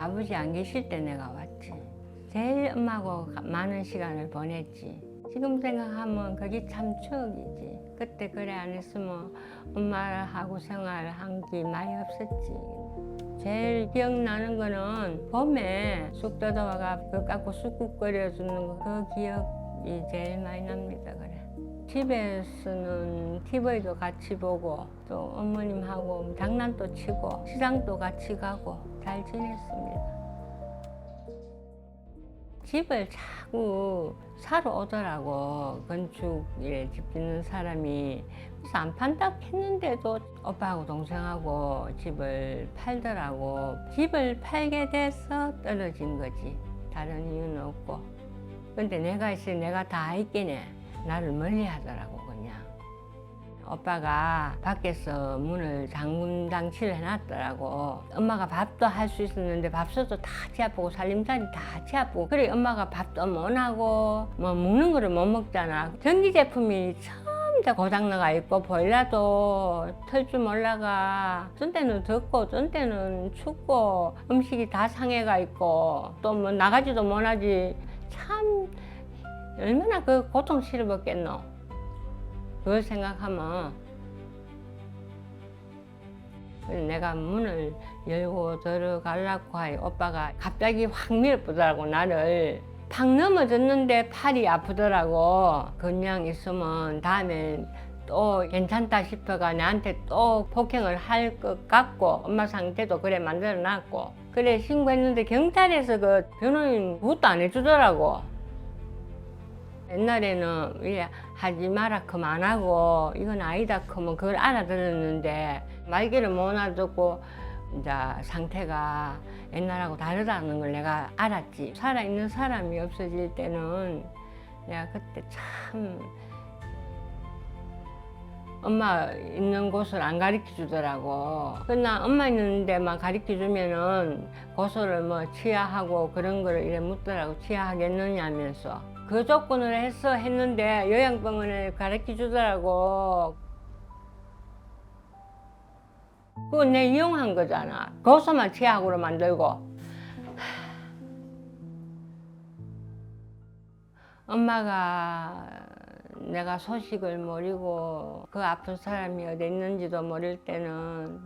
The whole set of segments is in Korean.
아버지 안 계실 때 내가 왔지. 제일 엄마하고 많은 시간을 보냈지. 지금 생각하면 그게 참 추억이지. 그때 그래 안 했으면 엄마하고 생활한 게 많이 없었지. 제일 기억나는 거는 봄에 쑥 뜯어와가 그 깎고 쑥국 끓여주는 거, 그 기억이 제일 많이 납니다. 그래. 집에서는 TV도 같이 보고 또 어머님하고 장난도 치고 시장도 같이 가고 잘 지냈습니다. 집을 자꾸 사러 오더라고. 건축에 집 짓는 사람이. 그래서 안 판다고 했는데도 오빠하고 동생하고 집을 팔더라고. 집을 팔게 돼서 떨어진 거지. 다른 이유는 없고. 근데 내가 있으니 내가 다 있겠네. 나를 멀리 하더라고 그냥. 오빠가 밖에서 문을 잠금 장치를 해놨더라고. 엄마가 밥도 할 수 있었는데 밥솥도 다 치아보고 살림살이 다 치아보고. 그래 엄마가 밥도 못 하고 뭐 먹는 거를 못 먹잖아. 전기 제품이 처음 다 고장나가 있고 보일러도 틀 줄 몰라가. 전 때는 덥고 전 때는 춥고 음식이 다 상해가 있고 또 뭐 나가지도 못하지. 참 얼마나 그 고통스럽겠노. 그걸 생각하면 내가 문을 열고 들어가려고 하니 오빠가 갑자기 확 밀어보더라고. 나를 팍 넘어졌는데 팔이 아프더라고. 그냥 있으면 다음에 또 괜찮다 싶어가 나한테 또 폭행을 할 것 같고 엄마 상태도 그래 만들어 놨고 그래 신고했는데 경찰에서 그 변호인 그것도 안 해주더라고. 옛날에는 왜 하지 마라 그럼 안 하고 이건 아니다 그러면 그걸 알아들었는데 말귀를 못 알아듣고 이제 상태가 옛날하고 다르다는 걸 내가 알았지. 살아있는 사람이 없어질 때는 내가 그때 참 엄마 있는 곳을 안 가르쳐 주더라고. 그나 엄마 있는 데만 가르쳐 주면은 고소를 뭐 취하하고 그런 거를 이래 묻더라고. 취하하겠느냐면서. 그 조건을 해서 했는데 요양병원에 가르쳐 주더라고. 그거 내 이용한 거잖아. 고소만 취하고로 만들고. 엄마가 내가 소식을 모르고 그 아픈 사람이 어디 있는지도 모를 때는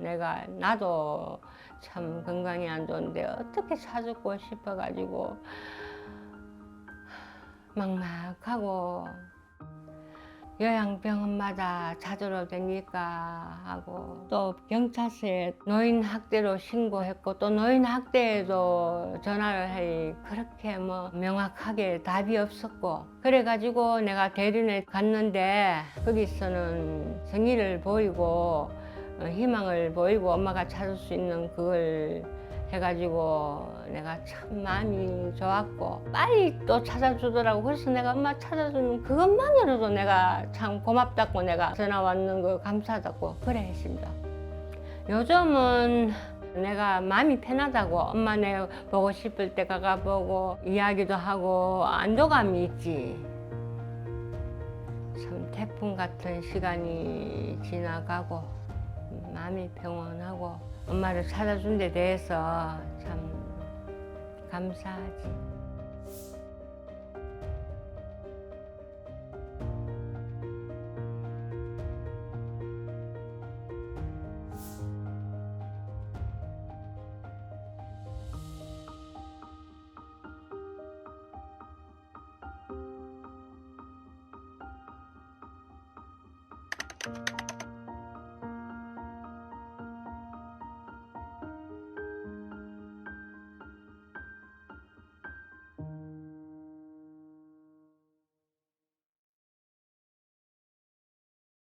나도 참 건강이 안 좋은데 어떻게 찾고 싶어가지고 막막하고 요양병원마다 찾으러 다니까 하고 또 경찰서에 노인학대로 신고했고 또 노인학대에도 전화를 해 그렇게 뭐 명확하게 답이 없었고 그래가지고 내가 대륜에 갔는데 거기서는 성의를 보이고 희망을 보이고 엄마가 찾을 수 있는 그걸 해가지고 내가 참 마음이 좋았고 빨리 또 찾아주더라고. 그래서 내가 엄마 찾아주는 그것만으로도 내가 참 고맙다고 내가 전화 왔는 거 감사하다고 그래 했습니다. 요즘은 내가 마음이 편하다고 엄마 내 보고 싶을 때 가보고 이야기도 하고 안도감이 있지. 참 태풍 같은 시간이 지나가고 마음이 평온하고 엄마를 찾아준 데 대해서 참 감사하지.